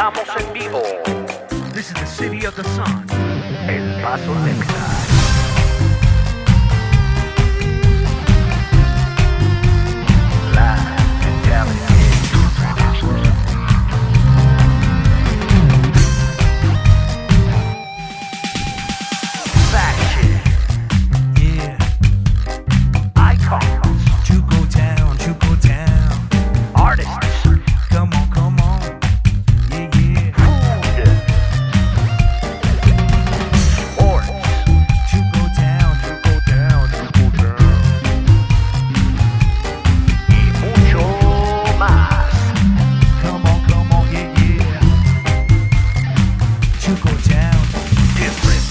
Estamos en vivo. This is the city of the sun. El Paso, Texas. Live and talented. Faction. Yeah, Icons. Chuco Town, Chuco Town. Artists. Come on, come on. Yeah, yeah. Food. Sports. Chuco Town, Chuco Town, Chuco Town. Y mucho más. Come on, yeah, yeah. Chuco Town. Different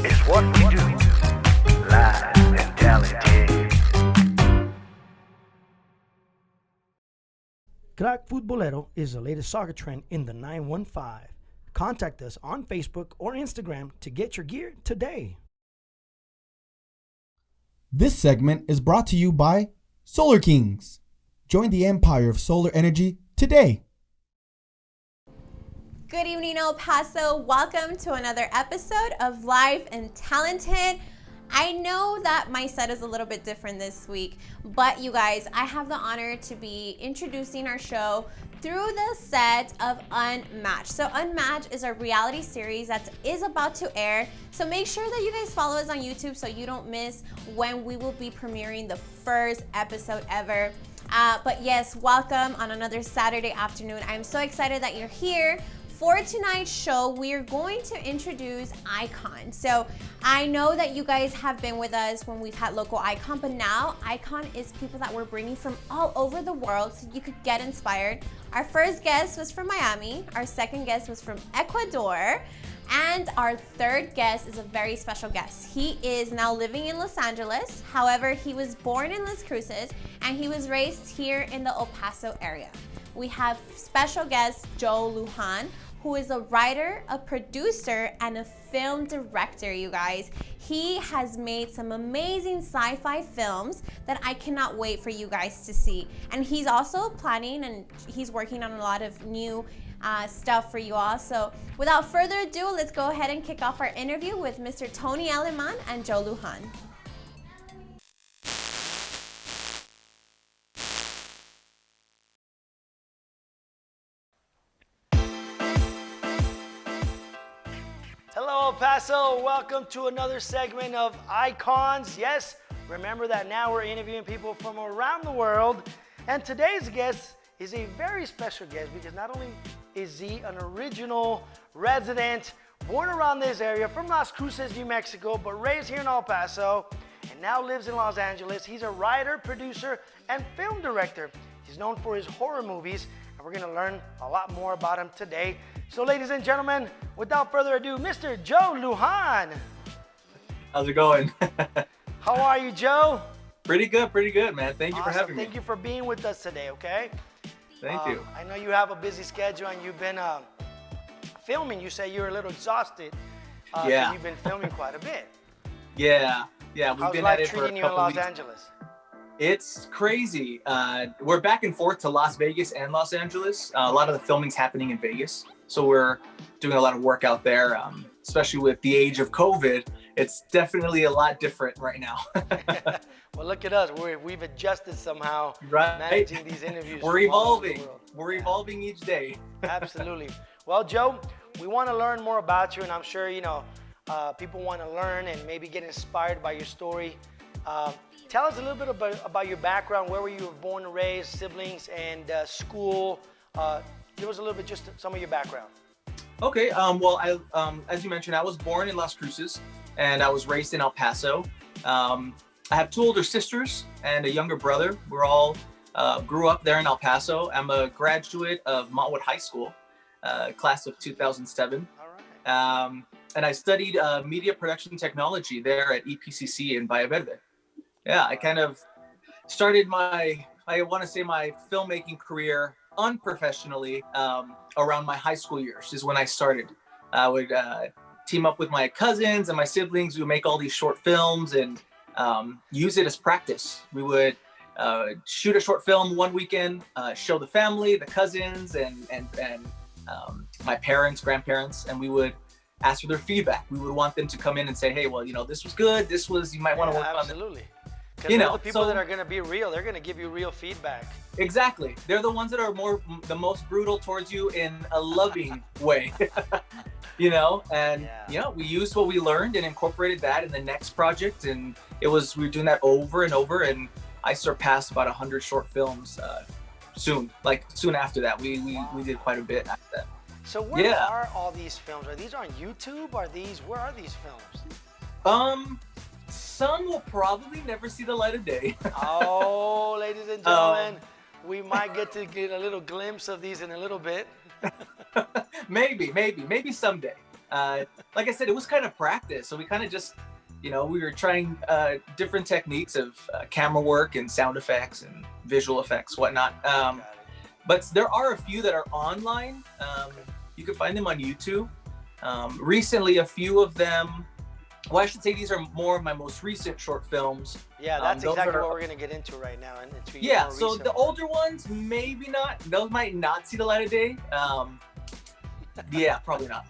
is what we do. Live and talented. Crack Futbolero is the latest soccer trend in the 915. Contact us on Facebook or Instagram to get your gear today. This segment is brought to you by Solar Kings. Join the empire of solar energy today. Good evening, El Paso. Welcome to another episode of Live and Talented. I know that my set is a little bit different this week, but you guys, I have the honor to be introducing our show through the set of Unmatched. So Unmatched is a reality series that is about to air. So make sure that you guys follow us on YouTube so you don't miss when we will be premiering the first episode ever. But yes, welcome on another Saturday afternoon. I'm so excited that you're here. For tonight's show, we're going to introduce Icon. So I know that you guys have been with us when we've had local Icon, but now Icon is people that we're bringing from all over the world so you could get inspired. Our first guest was from Miami. Our second guest was from Ecuador. And our third guest is a very special guest. He is now living in Los Angeles. However, he was born in Las Cruces and he was raised here in the El Paso area. We have special guest Joe Lujan, who is a writer, a producer, and a film director, you guys. He has made some amazing sci-fi films that I cannot wait for you guys to see. And he's also planning and he's working on a lot of new stuff for you all. So without further ado, let's go ahead and kick off our interview with Mr. Tony Aleman and Joe Lujan. Hello, El Paso. Welcome to another segment of Icons. Yes, remember that now we're interviewing people from around the world. And today's guest is a very special guest because not only is he an original resident, born around this area from Las Cruces, New Mexico, but raised here in El Paso and now lives in Los Angeles. He's a writer, producer, and film director. He's known for his horror movies, and we're gonna learn a lot more about him today. So ladies and gentlemen, without further ado, Mr. Joe Lujan. How's it going? How are you, Joe? Pretty good, man. Thank you for having me. Thank you for being with us today, okay? Thank you. I know you have a busy schedule and you've been filming. You say you're a little exhausted. Yeah. You've been filming quite a bit. Yeah. We've How's been life at it for a treating you in couple Los weeks. Angeles? It's crazy. We're back and forth to Las Vegas and Los Angeles. A lot of the filming's happening in Vegas. So we're doing a lot of work out there, especially with the age of COVID. It's definitely a lot different right now. Well, look at us. We've adjusted somehow, Right. managing these interviews. We're from all over the evolving. world. We're Yeah. evolving each day. Absolutely. Well, Joe, we want to learn more about you, and I'm sure people want to learn and maybe get inspired by your story. Tell us a little bit about your background. Where were you born and raised, siblings, and school? Give us a little bit, just some of your background. Okay. Well, as you mentioned, I was born in Las Cruces and I was raised in El Paso. I have two older sisters and a younger brother. We're all grew up there in El Paso. I'm a graduate of Montwood High School, class of 2007. All right. And I studied media production technology there at EPCC in Valle Verde. Yeah, I kind of started my filmmaking career unprofessionally around my high school years is when I started. I would team up with my cousins and my siblings. We would make all these short films and use it as practice. We would shoot a short film one weekend, show the family, the cousins, and my parents, grandparents, and we would ask for their feedback. We would want them to come in and say, hey, well, this was good. This was, you might want to work on it. Absolutely. Because they're the people that are going to be real. They're going to give you real feedback. Exactly. They're the ones that are the most brutal towards you in a loving way. And we used what we learned and incorporated that in the next project. And we were doing that over and over. And I surpassed about 100 short films soon after that. We did quite a bit after that. So where are all these films? Are these on YouTube? Where are these films? Some will probably never see the light of day. Oh, ladies and gentlemen, we might get a little glimpse of these in a little bit. maybe someday. Like I said, it was kind of practice. So we kind of just, we were trying different techniques of camera work and sound effects and visual effects, whatnot. But there are a few that are online. You can find them on YouTube. Recently, a few of them, well, I should say these are more of my most recent short films. Yeah, that's exactly what we're going to get into right now. Yeah, so the older ones, maybe not. Those might not see the light of day. Yeah, probably not.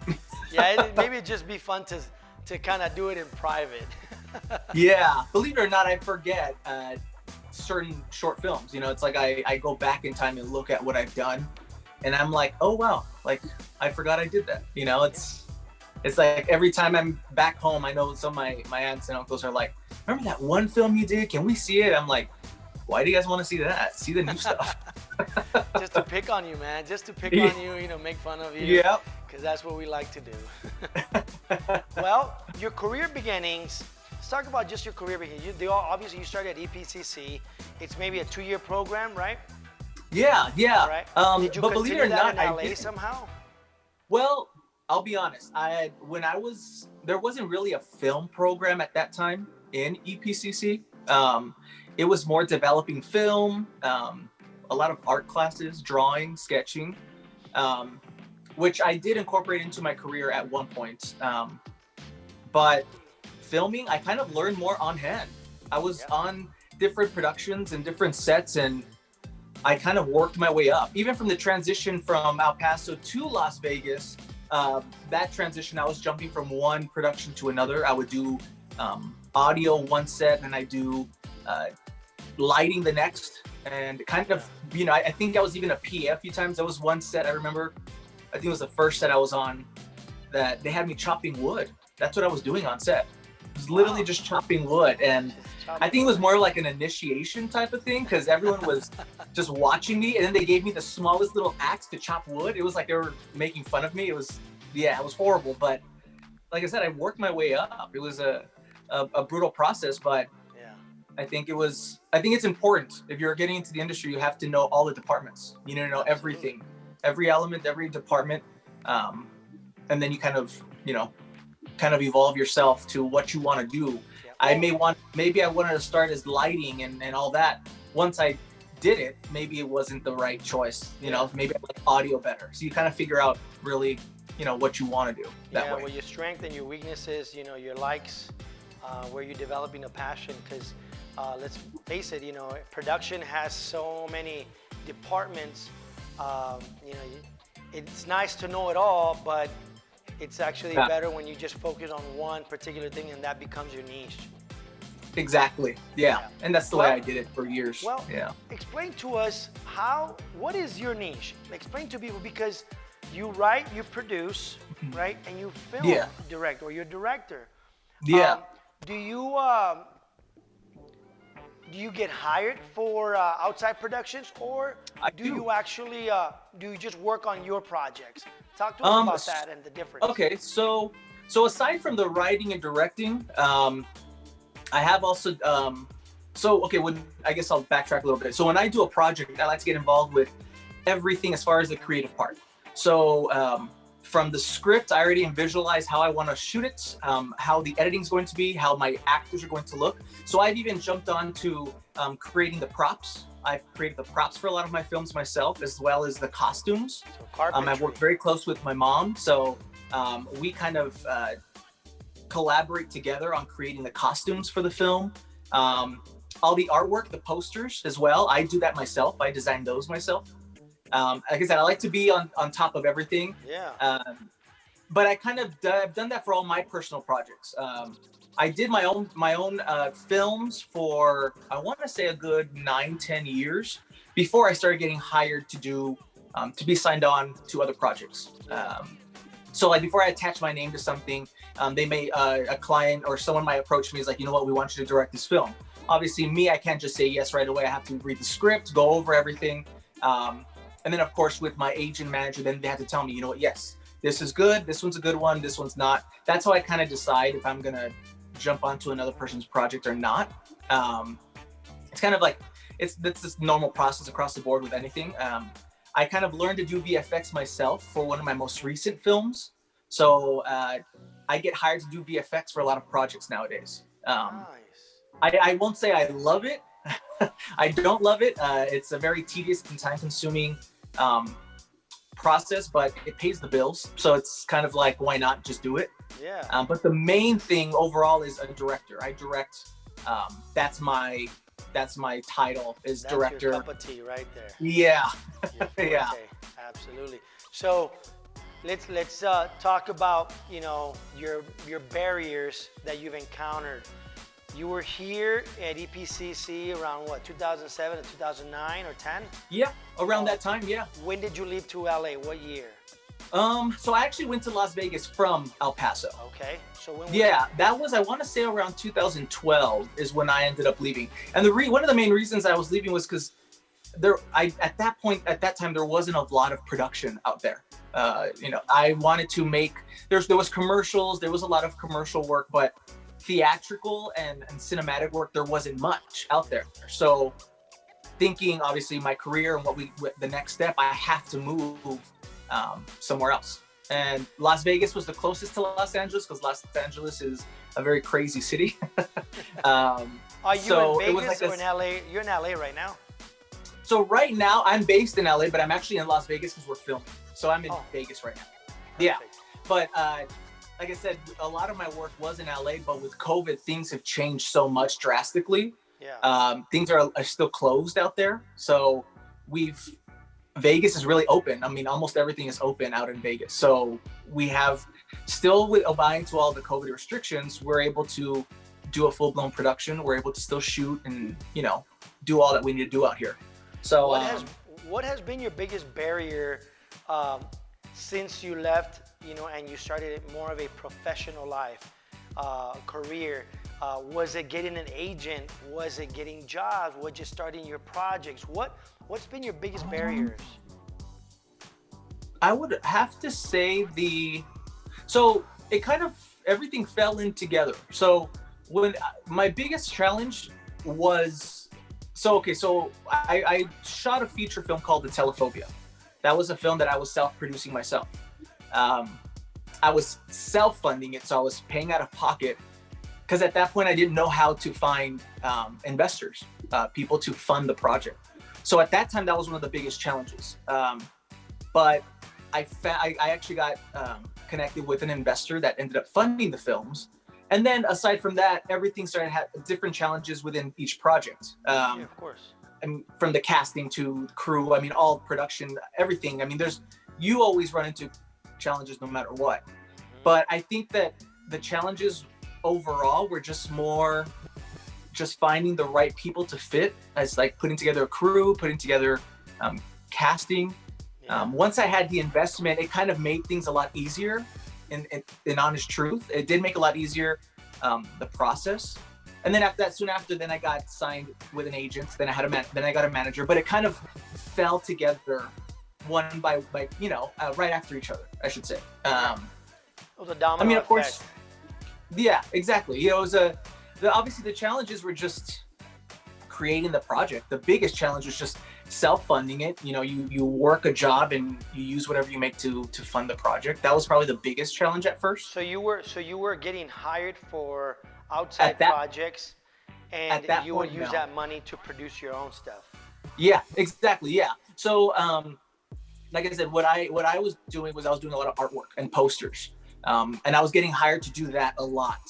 Yeah, maybe it'd just be fun to kind of do it in private. Yeah, believe it or not, I forget certain short films. It's like I go back in time and look at what I've done, and I'm like, oh wow, like I forgot I did that. It's like every time I'm back home, I know some of my aunts and uncles are like, remember that one film you did? Can we see it? I'm like, why do you guys want to see that? See the new stuff. Just to pick on you, man. Just to pick on you, make fun of you. Yep. Because that's what we like to do. Well, your career beginnings. Let's talk about just your career beginnings. Obviously, you started at EPCC. It's maybe a 2-year program, right? Yeah. Right. Did you but believe it or not, in LA somehow? Well, I'll be honest. There wasn't really a film program at that time in EPCC. It was more developing film, a lot of art classes, drawing, sketching, which I did incorporate into my career at one point. But filming, I kind of learned more on hand. I was on different productions and different sets, and I kind of worked my way up. Even from the transition from El Paso to Las Vegas, that transition, I was jumping from one production to another. I would do audio one set, and I do lighting the next, and kind of, I think I was even a PA a few times. There was one set I remember, I think it was the first set I was on, that they had me chopping wood. That's what I was doing on set. It was literally just chopping wood, and I think it was more like an initiation type of thing, because everyone was just watching me, and then they gave me the smallest little axe to chop wood. It was like they were making fun of me. It was horrible. But like I said, I worked my way up. It was a brutal process, but I think it's important. If you're getting into the industry, you have to know all the departments. You need to know everything, every element, every department, and then you kind of evolve yourself to what you want to do. Maybe I wanted to start as lighting and all that. Once I did it, maybe it wasn't the right choice. Maybe I like audio better. So you kind of figure out really, what you want to do that way. Well, your strength and your weaknesses, your likes, where you're developing a passion. Because let's face it, production has so many departments. It's nice to know it all, but it's actually better when you just focus on one particular thing, and that becomes your niche. Exactly. Yeah. And that's the way I did it for years. Well, explain to us what is your niche? Explain to people, because you write, you produce, right? And you film, direct, or you're a director. Yeah. Do you get hired for outside productions, or do you actually do you just work on your projects? Talk to us about that and the difference. Okay, so aside from the writing and directing, I have also I guess I'll backtrack a little bit. So when I do a project, I like to get involved with everything as far as the creative part. So from the script, I already visualize how I want to shoot it, how the editing is going to be, how my actors are going to look. So I've even jumped on to creating the props. I've created the props for a lot of my films myself, as well as the costumes. I've worked very close with my mom, so we kind of collaborate together on creating the costumes for the film. All the artwork, the posters as well, I do that myself. I design those myself. Like I said, I like to be on top of everything. Yeah. But I've done that for all my personal projects. I did my own films for, I want to say, a good 9-10 years before I started getting hired to be signed on to other projects. So like before I attach my name to something, a client or someone might approach me, is like, you know what, we want you to direct this film. Obviously me, I can't just say yes right away. I have to read the script, go over everything. And then of course with my agent manager, then they have to tell me, you know what, yes, this is good, this one's a good one, this one's not. That's how I kind of decide if I'm gonna jump onto another person's project or not. It's kind of like, that's this normal process across the board with anything. I kind of learned to do VFX myself for one of my most recent films. So I get hired to do VFX for a lot of projects nowadays. Nice. I won't say I love it. I don't love it. It's a very tedious and time-consuming process, but it pays the bills. So it's kind of like, why not just do it? Yeah. But the main thing overall is a director. I direct. That's my title, is That's director. your cup of tea right there. Yeah. Your forte. Yeah. Absolutely. So let's talk about, you know, your barriers that you've encountered. You were here at EPCC around what, 2007 to 2009 or 10? Yeah, around that time, yeah. When did you leave to LA? What year? So I actually went to Las Vegas from El Paso. Okay. So when Yeah, that was, I want to say around 2012 is when I ended up leaving. And one of the main reasons I was leaving was because at that time, there wasn't a lot of production out there. You know, I wanted to make, there was commercials, there was a lot of commercial work, but theatrical and cinematic work, there wasn't much out there. So thinking obviously my career and the next step, I have to move somewhere else. And Las Vegas was the closest to Los Angeles, because Los Angeles is a very crazy city. Are you so in it was Vegas like or in LA? You're in LA right now? So right now I'm based in LA, but I'm actually in Las Vegas because we're filming. So I'm in Vegas right now. Yeah, but like I said, a lot of my work was in LA, but with COVID, things have changed so much drastically. Yeah. Things are still closed out there. So Vegas is really open. I mean, almost everything is open out in Vegas. So we have still, with abiding to all the COVID restrictions, we're able to do a full-blown production. We're able to still shoot and, you know, do all that we need to do out here. So what has been your biggest barrier since you left, you know, and you started more of a professional life, career? Was it getting an agent? Was it getting jobs? Was it starting your projects? What's been your biggest barriers? I would have to say so it kind of, everything fell in together. So when my biggest challenge was, so I shot a feature film called The Telephobia. That was a film that I was self-producing myself. I was self-funding it, so I was paying out of pocket, because at that point I didn't know how to find investors, people to fund the project. So at that time, that was one of the biggest challenges. But I actually got connected with an investor that ended up funding the films. And then aside from that, everything started to have different challenges within each project. Yeah, of course. And from the casting to crew, I mean, all production, everything. I mean, you always run into challenges no matter what. But I think that the challenges overall were just finding the right people to fit, as like putting together a crew, putting together casting. Once I had the investment, it kind of made things a lot easier. In honest truth, it did make a lot easier, the process. And then after that, soon after, then I got signed with an agent. Then I got a manager. But it kind of fell together one by you know, right after each other, I should say. It was a domino I mean, of effect. course, yeah, exactly. You know, it was obviously the challenges were just creating the project. The biggest challenge was just self-funding it. You know, you work a job and you use whatever you make to fund the project. That was probably the biggest challenge at first. So you were getting hired for outside projects, and you would use that money to produce your own stuff. Yeah, exactly. Yeah. So, like I said, what I was doing was I was doing a lot of artwork and posters, and I was getting hired to do that a lot.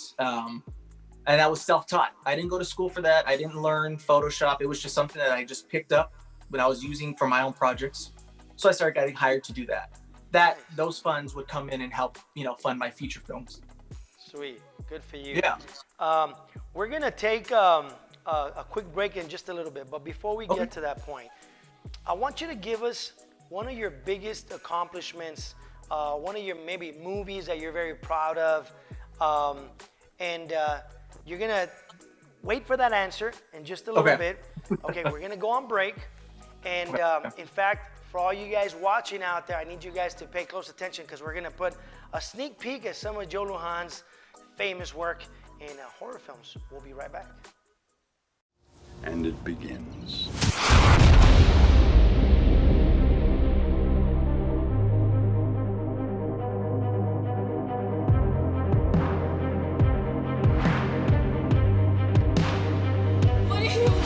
And I was self-taught. I didn't go to school for that. I didn't learn Photoshop. It was just something that I just picked up when I was using for my own projects. So I started getting hired to do that. Those funds would come in and help, fund my feature films. Sweet. Good for you. Yeah. We're going to take a quick break in just a little bit. But before we get to that point, I want you to give us one of your biggest accomplishments, one of your maybe movies that you're very proud of. And you're going to wait for that answer in just a little bit. Okay, we're going to go on break. And in fact, for all you guys watching out there, I need you guys to pay close attention because we're going to put a sneak peek at some of Joe Lujan's famous work in horror films. We'll be right back. And it begins. What do you want?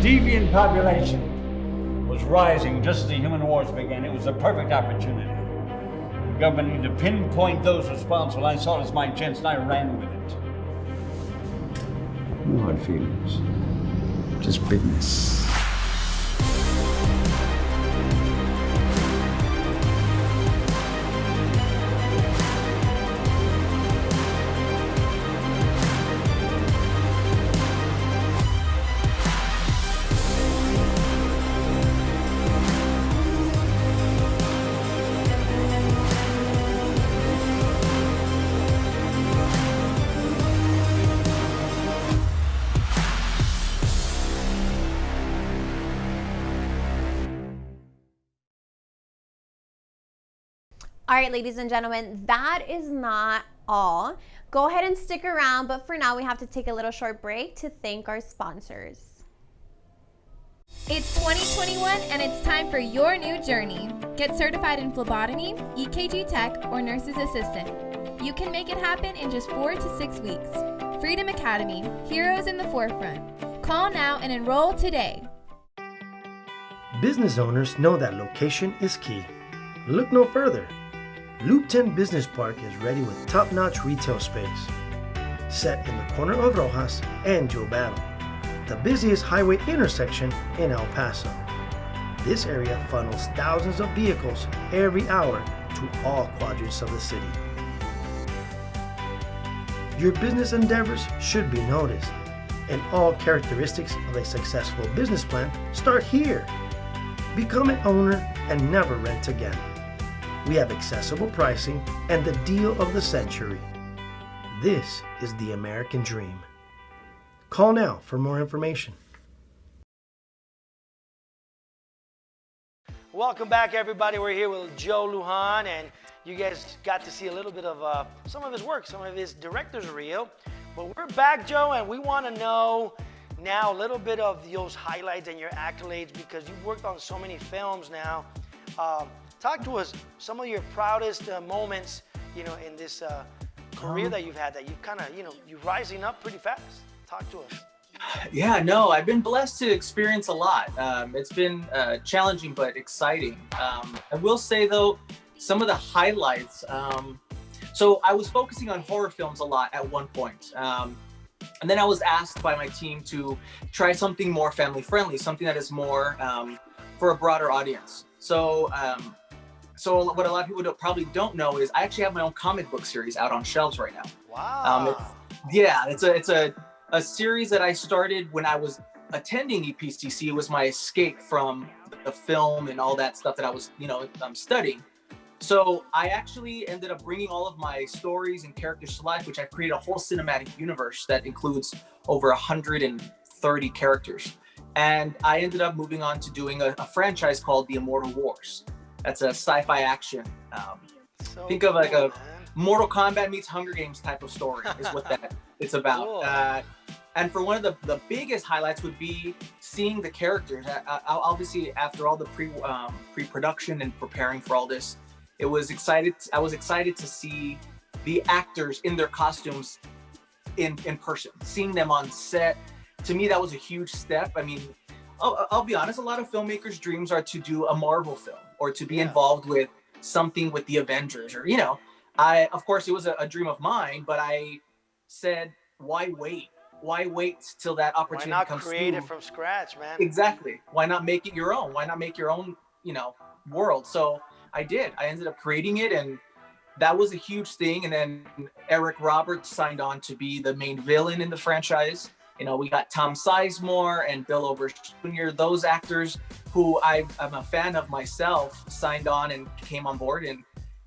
Deviant population was rising just as the human wars began. It was a perfect opportunity. The government needed to pinpoint those responsible. I saw it as my chance and I ran with it. No hard feelings. Just business. All right, ladies and gentlemen, that is not all. Go ahead and stick around, but for now we have to take a little short break to thank our sponsors. It's 2021 and it's time for your new journey. Get certified in phlebotomy, EKG tech, or nurse's assistant. You can make it happen in just 4 to 6 weeks. Freedom Academy, heroes in the forefront. Call now and enroll today. Business owners know that location is key. Look no further. Loop 10 Business Park is ready with top-notch retail space. Set in the corner of Rojas and Joe Battle, the busiest highway intersection in El Paso. This area funnels thousands of vehicles every hour to all quadrants of the city. Your business endeavors should be noticed, and all characteristics of a successful business plan start here. Become an owner and never rent again. We have accessible pricing and the deal of the century. This is the American dream. Call now for more information. Welcome back, everybody. We're here with Joe Lujan, and you guys got to see a little bit of some of his work, some of his director's reel. But we're back, Joe, and we want to know now a little bit of those highlights and your accolades because you've worked on so many films now. Talk to us some of your proudest moments, in this career that you've had. That you've kind of, you're rising up pretty fast. Talk to us. Yeah, no, I've been blessed to experience a lot. It's been challenging but exciting. I will say though, some of the highlights. So I was focusing on horror films a lot at one point. And then I was asked by my team to try something more family friendly, something that is more for a broader audience. So So what a lot of people probably don't know is I actually have my own comic book series out on shelves right now. Wow. It's a series that I started when I was attending EPCC. It was my escape from the film and all that stuff that I was, studying. So I actually ended up bringing all of my stories and characters to life, which I've created a whole cinematic universe that includes over 130 characters. And I ended up moving on to doing a franchise called The Immortal Wars. That's a sci-fi action. Think of like a Mortal Kombat meets Hunger Games type of story is what that it's about. Cool. And for one of the biggest highlights would be seeing the characters. Obviously, after all the pre-production and preparing for all this, I was excited to see the actors in their costumes in person, seeing them on set. To me, that was a huge step. I mean, I'll be honest, a lot of filmmakers' dreams are to do a Marvel film or to be involved with something with the Avengers, or, of course, it was a dream of mine, but I said, why wait? Why wait till that opportunity comes? Why not create it from scratch, man? Exactly. Why not make it your own? Why not make your own, world? So I did. I ended up creating it, and that was a huge thing. And then Eric Roberts signed on to be the main villain in the franchise. We got Tom Sizemore and Bill Ober Jr., those actors who I'm a fan of myself, signed on and came on board. And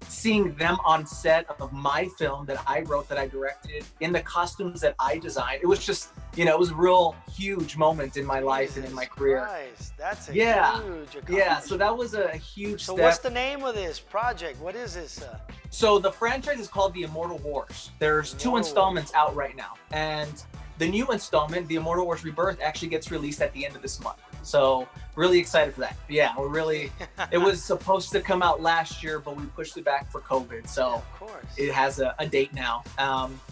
seeing them on set of my film that I wrote, that I directed, in the costumes that I designed, it was just, it was a real huge moment in my life and in my career. Christ, that's a huge accomplishment. Yeah, so that was a huge step. So what's the name of this project? What is this? So the franchise is called The Immortal Wars. There's 2 installments out right now. And the new installment, The Immortal Wars Rebirth, actually gets released at the end of this month. So really excited for that. Yeah, it was supposed to come out last year, but we pushed it back for COVID. So of course. It has a date now.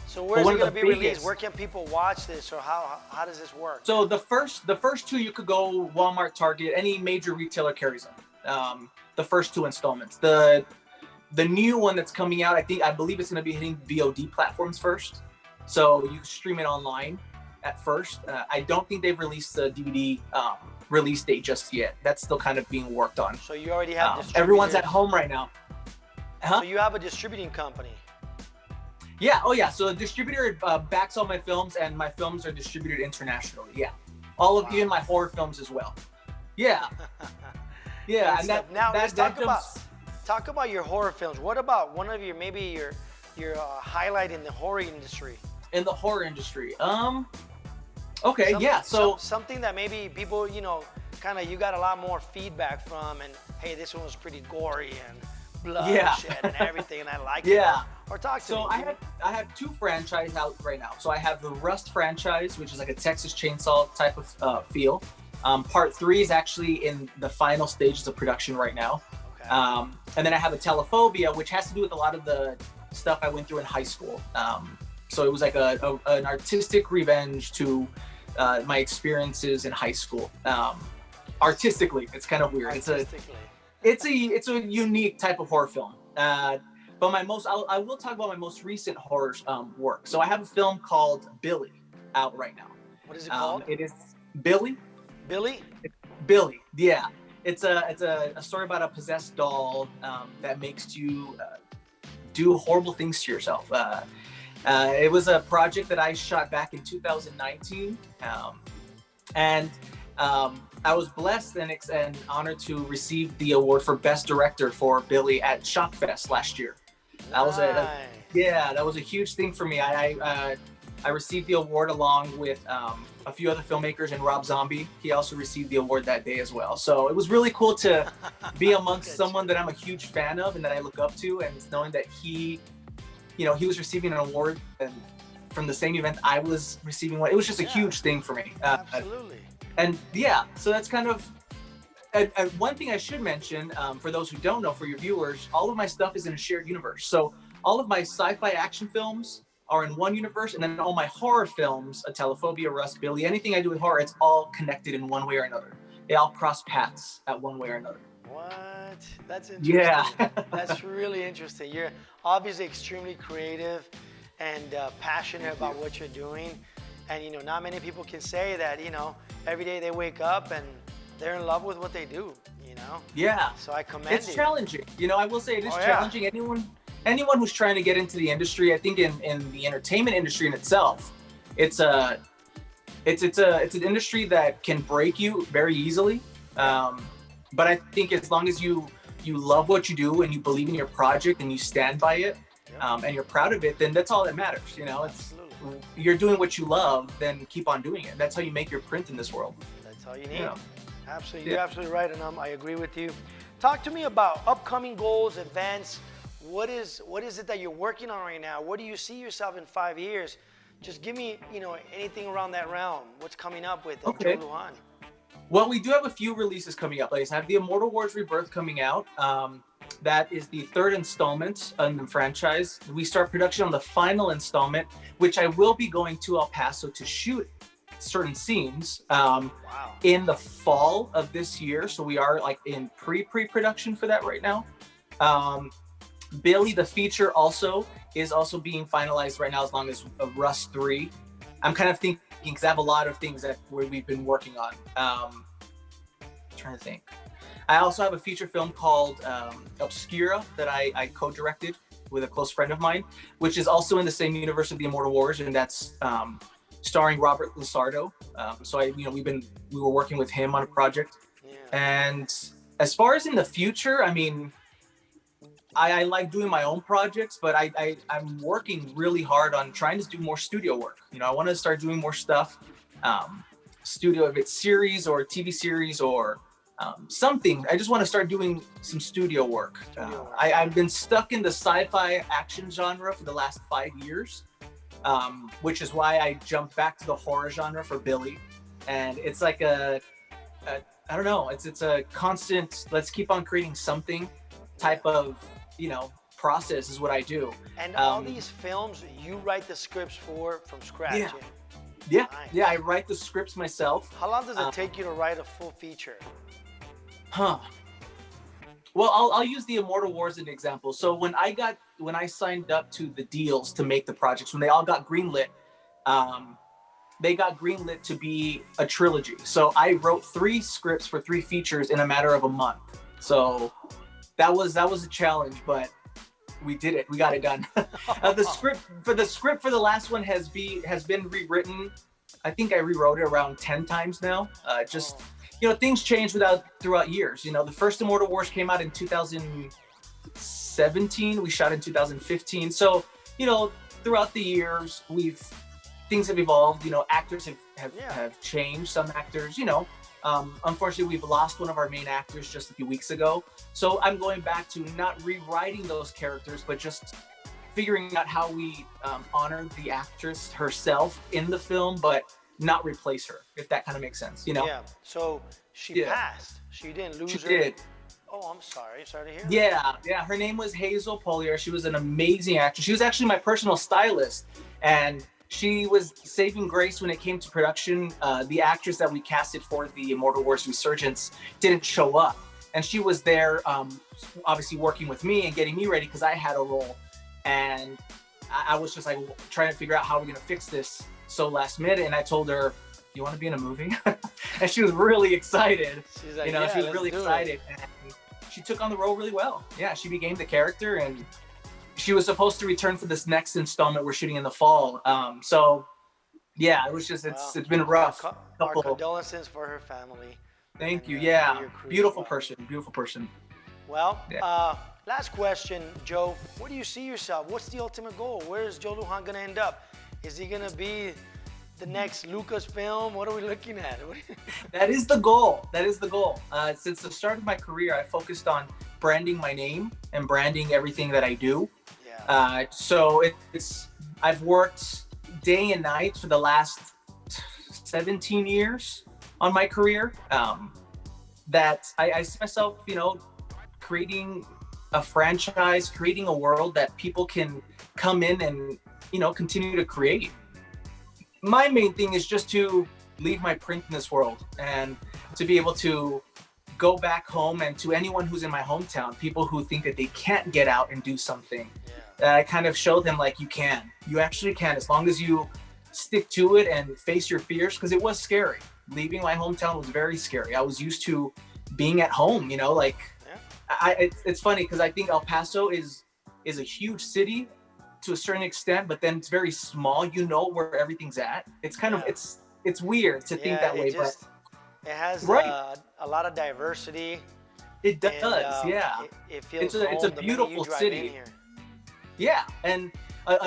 So where's it going to be released? Where can people watch this, or how does this work? So the first 2, you could go Walmart, Target, any major retailer carries them. The first 2 installments. The new one that's coming out, I believe it's going to be hitting VOD platforms first. So you stream it online at first. I don't think they've released the DVD release date just yet. That's still kind of being worked on. So you already have everyone's at home right now. So you have a distributing company. Yeah. Oh yeah. So the distributor backs all my films, and my films are distributed internationally. Yeah. All of even my horror films as well. Yeah. Yeah. And let's talk about your horror films. What about one of your highlight in the horror industry? In the horror industry. Okay, so something that maybe people, kind of you got a lot more feedback from, and hey, this one was pretty gory and bloodshed and everything, and I like it. Or talk to me. So I have 2 franchises out right now. So I have the Rust franchise, which is like a Texas Chainsaw type of feel. Part 3 is actually in the final stages of production right now. Okay. And then I have a Telephobia, which has to do with a lot of the stuff I went through in high school. So it was like an artistic revenge to my experiences in high school. Artistically, it's kind of weird. It's a unique type of horror film. But I will talk about my most recent horror work. So I have a film called Billy out right now. What is it called? It is Billy. Billy? Billy. Yeah. It's a story about a possessed doll that makes you do horrible things to yourself. It was a project that I shot back in 2019, and I was blessed and honored to receive the award for Best Director for Billy at Shockfest last year. That was that was a huge thing for me. I received the award along with a few other filmmakers, and Rob Zombie. He also received the award that day as well. So it was really cool to be amongst someone that I'm a huge fan of and that I look up to, and knowing that he was receiving an award and from the same event I was receiving one. It was just a huge thing for me. Absolutely. And so that's kind of, and one thing I should mention, for those who don't know, for your viewers, all of my stuff is in a shared universe. So all of my sci-fi action films are in one universe, and then all my horror films, a Telephobia, Rust, Billy, anything I do with horror, it's all connected in one way or another. They all cross paths at one way or another. What? That's interesting. Yeah. That's really interesting. You're obviously extremely creative and passionate about what you're doing. And, not many people can say that, every day they wake up and they're in love with what they do, know? Yeah. So I commend It's you. challenging. I will say it is Oh, yeah. challenging. Anyone who's trying to get into the industry, I think in the entertainment industry in itself, it's an industry that can break you very easily. But I think as long as you love what you do and you believe in your project and you stand by it, and you're proud of it, then that's all that matters. You're doing what you love, then keep on doing it. That's how you make your print in this world. That's all you need. Yeah. Absolutely. You're absolutely right, and I agree with you. Talk to me about upcoming goals, events. What is it that you're working on right now? What do you see yourself in 5 years? Just give me, anything around that realm. What's coming up with Joe Lujan? Well, we do have a few releases coming up. Like I have the Immortal Wars Rebirth coming out. That is the 3rd installment in the franchise. We start production on the final installment, which I will be going to El Paso to shoot certain scenes in the fall of this year. So we are like in pre-production for that right now. Billy the feature is also being finalized right now, as long as Rust 3. I'm kind of thinking, because I have a lot of things that we've been working on. Trying to think. I also have a feature film called Obscura that I co-directed with a close friend of mine, which is also in the same universe of the Immortal Wars, and that's starring Robert Lusardo. So we were working with him on a project. Yeah. And as far as in the future, I mean, I like doing my own projects, but I'm working really hard on trying to do more studio work. I want to start doing more stuff, studio, if it's series or TV series or something. I just want to start doing some studio work. I've been stuck in the sci-fi action genre for the last 5 years, which is why I jumped back to the horror genre for Billy. And it's like I don't know, it's a constant, let's keep on creating something type of, process is what I do. And all these films, you write the scripts from scratch? Yeah. Nice. Yeah, I write the scripts myself. How long does it take you to write a full feature? Well, I'll use the Immortal Wars as an example. So when I signed up to the deals to make the projects, when they all got greenlit, they got greenlit to be a trilogy. So I wrote 3 scripts for 3 features in a matter of a month. So that was a challenge, but we did it. We got it done. The script for the last one has been rewritten. I think I rewrote it around 10 times now. Things change throughout years. The first Immortal Wars came out in 2017. We shot in 2015. So, throughout the years, things have evolved. Actors have changed. Some actors, unfortunately, we've lost one of our main actors just a few weeks ago. So I'm going back to not rewriting those characters, but just figuring out how we honor the actress herself in the film, but not replace her, if that kind of makes sense, Yeah, so she passed. She didn't lose her. She did. Oh, I'm sorry. Sorry to hear that. Yeah. Her name was Hazel Polier. She was an amazing actress. She was actually my personal stylist, and she was saving grace when it came to production. The actress that we casted for the Immortal Wars Resurgence didn't show up. And she was there, obviously working with me and getting me ready because I had a role. And I was just like trying to figure out how we're going to fix this so last minute. And I told her, you want to be in a movie? And she was really excited. She's like, she was really excited. And she took on the role really well. Yeah, she became the character, and she was supposed to return for this next installment we're shooting in the fall. So yeah, it was just, it's been rough. Our condolences for her family. Thank you. Yeah. Beautiful person. Well, last question, Joe. Where do you see yourself? What's the ultimate goal? Where is Joe Lujan going to end up? Is he going to be the next Lucasfilm? What are we looking at? That is the goal. Since the start of my career, I focused on branding my name and branding everything that I do. Yeah. So I've worked day and night for the last 17 years on my career. That I see myself, creating a franchise, creating a world that people can come in and, continue to create. My main thing is just to leave my print in this world and to be able to go back home, and to anyone who's in my hometown, people who think that they can't get out and do something, I kind of show them like you actually can, as long as you stick to it and face your fears, because it was scary. Leaving my hometown was very scary. I was used to being at home, you know, like Yeah. it's funny because I think El Paso is a huge city to a certain extent, but then it's very small, you know, where everything's at. It's kind of, it's weird to think that way, but it has Right. a lot of diversity. it does, And, yeah. It feels It's a home the minute beautiful you drive city. in here. Yeah, and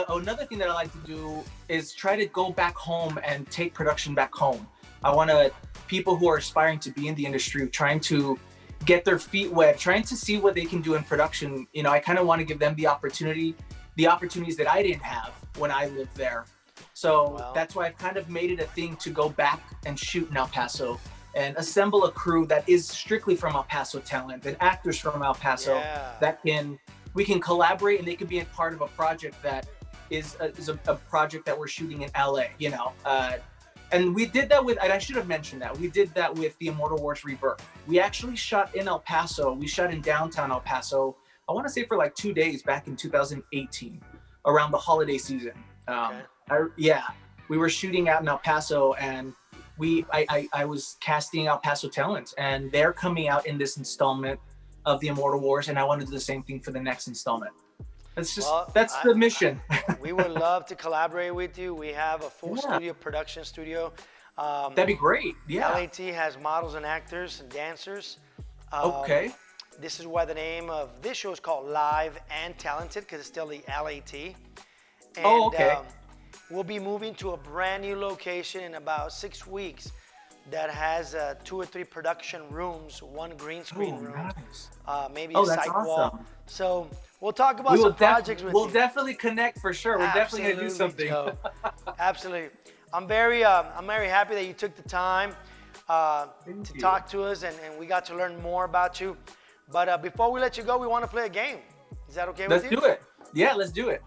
another thing that I like to do is try to go back home and take production back home. I want to, people who are aspiring to be in the industry, trying to get their feet wet, trying to see what they can do in production. You know, I kind of want to give them the opportunities that I didn't have when I lived there. So that's why I've kind of made it a thing to go back and shoot in El Paso and assemble a crew that is strictly from El Paso talent and actors from El Paso that we can collaborate, and they can be a part of a project that is a project that we're shooting in LA, you know. And we did that with, and I should have mentioned that, we did that with The Immortal Wars Rebirth. We actually shot in El Paso. We shot in downtown El Paso, I want to say for like 2 days back in 2018, around the holiday season. We were shooting out in El Paso, and I was casting El Paso talent, and they're coming out in this installment of The Immortal Wars, and I want to do the same thing for the next installment. That's just, that's the mission. We would love to collaborate with you. We have a full production studio. That'd be great. Yeah. LAT has models and actors and dancers. Okay. This is why the name of this show is called Live and Talented, because it's still the LAT. And, we'll be moving to a brand new location in about 6 weeks that has 2 or 3 production rooms, 1 green screen room, maybe a that's site awesome. wall. So we'll talk about some projects with you. We'll definitely connect for sure. We're definitely gonna do something. Joe. Absolutely. I'm very happy that you took the time to talk to us, and we got to learn more about you. But before we let you go, we want to play a game. Is that okay with you? Let's do it. Yeah, let's do it.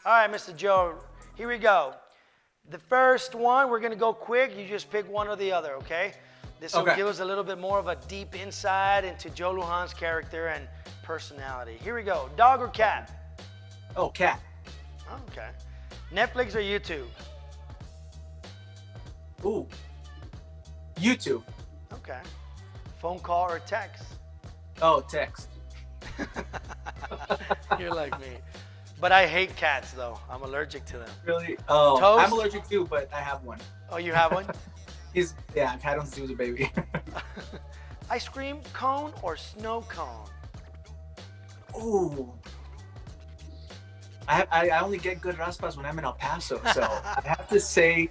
All right, Mr. Joe, here we go. The first one, we're going to go quick. You just pick one or the other, okay? This will give us a little bit more of a deep insight into Joe Lujan's character and personality. Here we go. Dog or cat? Oh, cat. Okay. Netflix or YouTube? Ooh. YouTube. Okay. Phone call or text? Oh, text. You're like me. But I hate cats, though. I'm allergic to them. Really? Oh, Toast? I'm allergic too, but I have one. Oh, you have one? I've had him since he was a baby. Ice cream cone or snow cone? Ooh. I only get good raspas when I'm in El Paso, so I have to say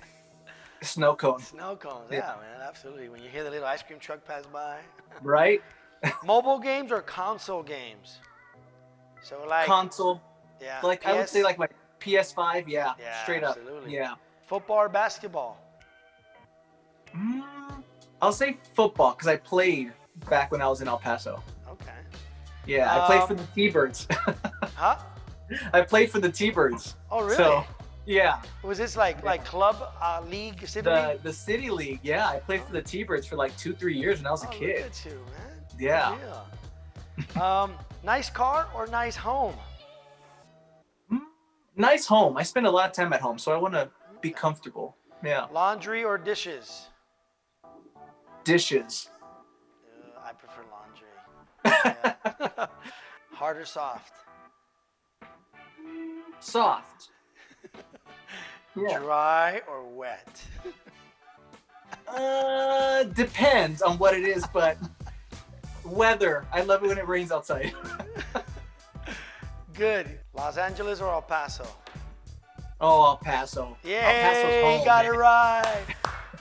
snow cone. Snow cones, yeah, man, absolutely. When you hear the little ice cream truck pass by. Right? Mobile games or console games? So like console. Yeah. Like I would say like my PS5, straight absolutely. up. Yeah. Football or basketball? I'll say football because I played back when I was in El Paso. Okay. Yeah, I played for the T-Birds. Huh? I played for the T-Birds. Oh, really? So, yeah. Was this like club league, city league? The city league, yeah. I played for the T-Birds for like 2-3 years when I was a kid. Look at you, man. Yeah. Nice car or nice home? Nice home. I spend a lot of time at home, so I want to be comfortable. Yeah. Laundry or dishes? Dishes. I prefer laundry. Yeah. Hard or soft? Soft. Yeah. Dry or wet? Depends on what it is, but weather. I love it when it rains outside. Good. Los Angeles or El Paso? Oh, El Paso. Yeah, El Paso's home, got man. it right.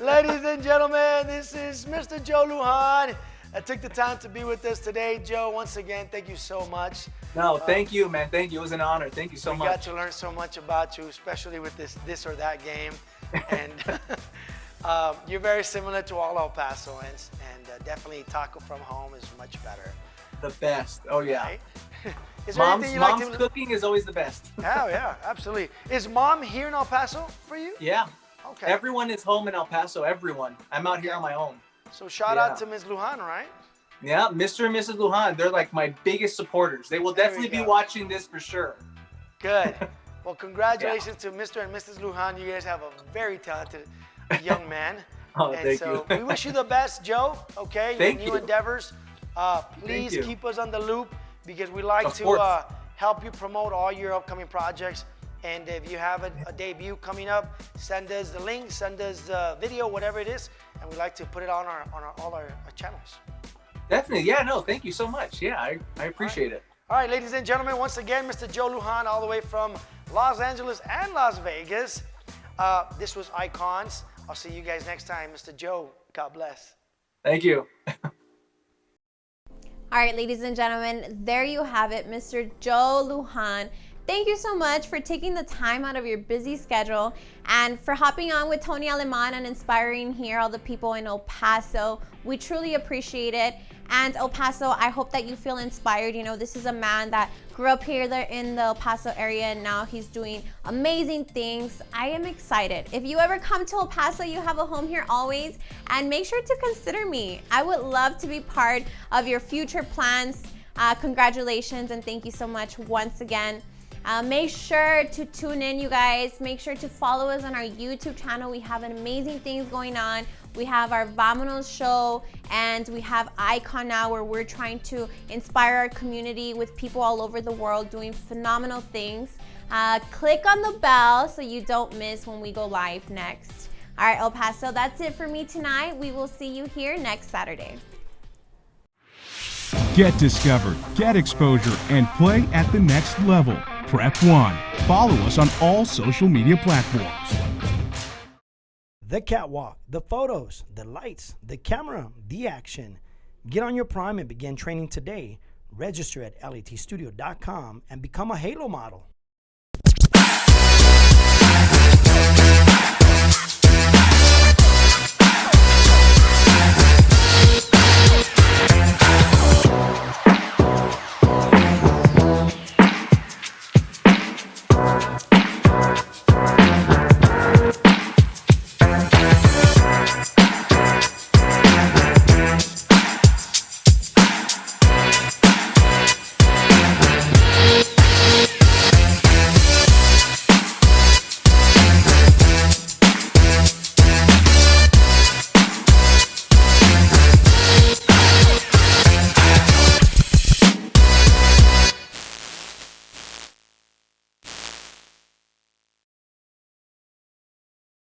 Ladies and gentlemen, this is Mr. Joe Lujan. I took the time to be with us today. Joe, once again, thank you so much. No, thank you, man. Thank you. It was an honor. Thank you so much. We got to learn so much about you, especially with this or that game. And you're very similar to all El Pasoans, and definitely taco from home is much better. The best. Oh, yeah. Right? Is there anything you mom's like to... cooking is always the best. Oh, yeah, absolutely. Is mom here in El Paso for you? Yeah. Okay. Everyone is home in El Paso. Everyone. I'm out here on my own. So shout out to Ms. Lujan, right? Yeah, Mr. and Mrs. Lujan. They're like my biggest supporters. They will definitely be watching this for sure. Good. Well, congratulations to Mr. and Mrs. Lujan. You guys have a very talented young man. Oh, And thank so you. we wish you the best, Joe. Okay, Thank your new you. endeavors. Please you. keep us on the loop because we like Of to course. help you promote all your upcoming projects. And if you have a debut coming up, send us the link, send us the video, whatever it is, and we like to put it on all our channels. Definitely. Yeah, no, thank you so much. Yeah, I appreciate it. All right, ladies and gentlemen, once again, Mr. Joe Lujan, all the way from Los Angeles and Las Vegas. This was Icons. I'll see you guys next time. Mr. Joe, God bless. Thank you. All right, ladies and gentlemen, there you have it, Mr. Joe Lujan. Thank you so much for taking the time out of your busy schedule and for hopping on with Tony Aleman and inspiring here all the people in El Paso. We truly appreciate it. And El Paso, I hope that you feel inspired. You know, this is a man that grew up here in the El Paso area and now he's doing amazing things. I am excited. If you ever come to El Paso, you have a home here always, and make sure to consider me. I would love to be part of your future plans. Congratulations and thank you so much once again. Make sure to tune in, you guys. Make sure to follow us on our YouTube channel. We have amazing things going on. We have our Vamonos show and we have Icon now where we're trying to inspire our community with people all over the world doing phenomenal things. Click on the bell so you don't miss when we go live next. All right, El Paso, that's it for me tonight. We will see you here next Saturday. Get discovered, get exposure, and play at the next level. Prep One. Follow us on all social media platforms. The catwalk, the photos, the lights, the camera, the action. Get on your prime and begin training today. Register at letstudio.com and become a Halo model.